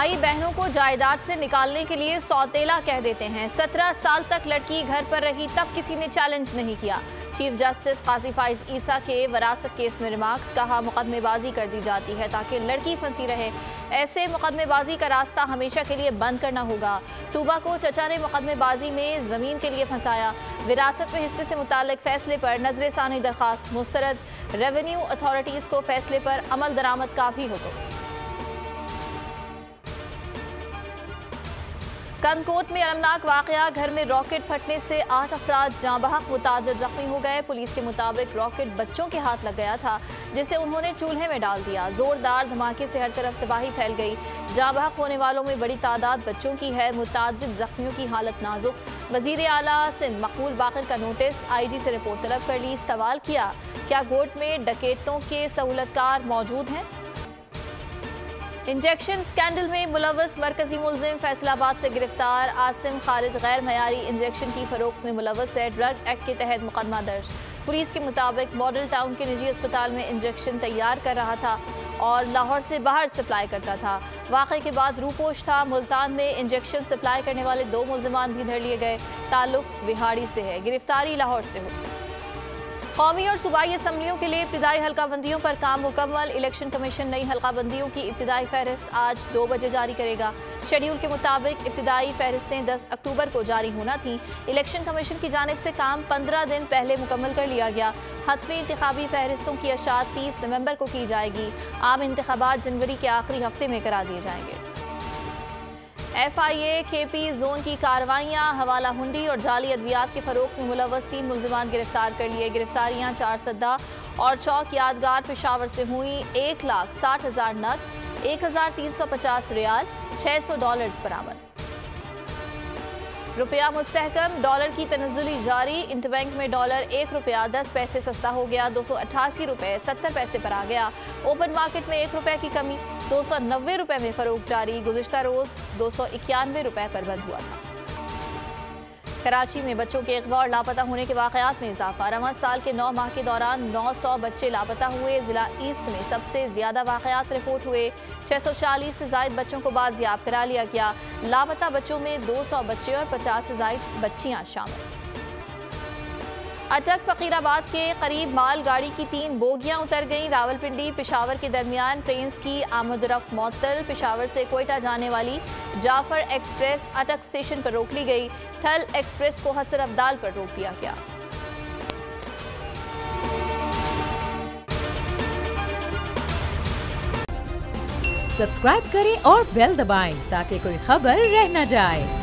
भाई बहनों को जायदाद से निकालने के लिए सौतेला कह देते हैं। 17 साल तक लड़की घर पर रही तब किसी ने चैलेंज नहीं किया। चीफ जस्टिस काजी फाइज ईसा के वरासत केस में रिमार्क्स, कहा मुकदमेबाजी कर दी जाती है ताकि लड़की फंसी रहे। ऐसे मुकदमेबाजी का रास्ता हमेशा के लिए बंद करना होगा। तूबा को चचा ने मुकदमेबाजी में जमीन के लिए फंसाया। विरासत में हिस्से से मुताल्लिक फैसले पर नजरसानी दरखास्त मुस्तरद। रेवेन्यू अथॉरिटीज को फैसले पर अमल दरामद का भी हुक्म। कंदकोट में अलमनाक वाकया, घर में रॉकेट फटने से 8 अफराद जाँ बहक, मुतादिद जख्मी हो गए। पुलिस के मुताबिक रॉकेट बच्चों के हाथ लग गया था जिसे उन्होंने चूल्हे में डाल दिया। जोरदार धमाके से हर तरफ तबाही फैल गई। जाँ बहक होने वालों में बड़ी तादाद बच्चों की है। मुतादिद जख्मियों की हालत नाजुक। वजीर आला सिंध मकबूल बाकर का नोटिस, IG से रिपोर्ट तलब कर ली। सवाल किया, क्या गोट में डकैतों के सहूलतकार मौजूद हैं? इंजेक्शन स्कैंडल में मुलव्वस मरकजी मुलजिम फैसलाबाद से गिरफ्तार। आसिम खालिद गैर मयारी इंजेक्शन की फरोख्त में मुलव्वस है। ड्रग एक्ट के तहत मुकदमा दर्ज। पुलिस के मुताबिक मॉडल टाउन के निजी अस्पताल में इंजेक्शन तैयार कर रहा था और लाहौर से बाहर सप्लाई करता था। वाक़े के बाद रूपोश था। मुल्तान में इंजेक्शन सप्लाई करने वाले 2 मुलजिमान भी धर लिए गए। ताल्लुक विहाड़ी से है, गिरफ्तारी लाहौर से हुई। कौमी और सूबाई असम्बलियों के लिए इब्तिदाई हल्काबंदियों पर काम मुकम्मल। इलेक्शन कमीशन नई हल्काबंदियों की इब्तिदाई फहरिस्त आज 2 बजे जारी करेगा। शेड्यूल के मुताबिक इब्तिदाई फहरिस्तें 10 अक्टूबर को जारी होना थी। इलेक्शन कमीशन की जानिब से काम 15 दिन पहले मुकम्मल कर लिया गया। हतमी इंतखाबी फहरिस्तों की अशात 30 नवंबर को की जाएगी। आम इंतखाबात जनवरी के आखिरी हफ्ते में करा दिए जाएंगे। FIA KP जोन की कार्रवाइयाँ, हवाला हुंडी और जाली अद्वियात के फरोख्त में मुलव्वस 3 मुलजिमान गिरफ्तार कर लिए। गिरफ्तारियाँ 4 सद्दा और चौक यादगार पेशावर से हुई। 1,60,000 नग, 1,350 रियाल, $600 बरामद। रुपया मुस्तहकम, डॉलर की तनज़्ज़ुली जारी। इंटरबैंक में डॉलर 1 रुपया 10 पैसे सस्ता हो गया, 288 रुपये 70 पैसे पर आ गया। ओपन मार्केट में 1 रुपये की कमी, 290 रुपये में फरोख्त जारी। गुज़िश्ता रोज़ 291 रुपये पर बंद हुआ था। कराची में बच्चों के अगवा और लापता होने के वाक़यात में इजाफा। रमज़ान साल के 9 माह के दौरान 900 बच्चे लापता हुए। जिला ईस्ट में सबसे ज़्यादा वाक़यात रिपोर्ट हुए। 640 से ज़ायद बच्चों को बाजियाब करा लिया गया। लापता बच्चों में 200 बच्चे और 50 से ज़ायद बच्चियाँ शामिल। अटक फ़कीराबाद के करीब माल गाड़ी की 3 बोगियां उतर गईं। रावलपिंडी पेशावर के दरमियान ट्रेन की आमदरफ्त मअतल। पेशावर से कोयटा जाने वाली जाफर एक्सप्रेस अटक स्टेशन पर रोक ली गई। थल एक्सप्रेस को हसन अब्दाल पर रोक दिया गया। सब्सक्राइब करें और बेल दबाएं ताकि कोई खबर रह न जाए।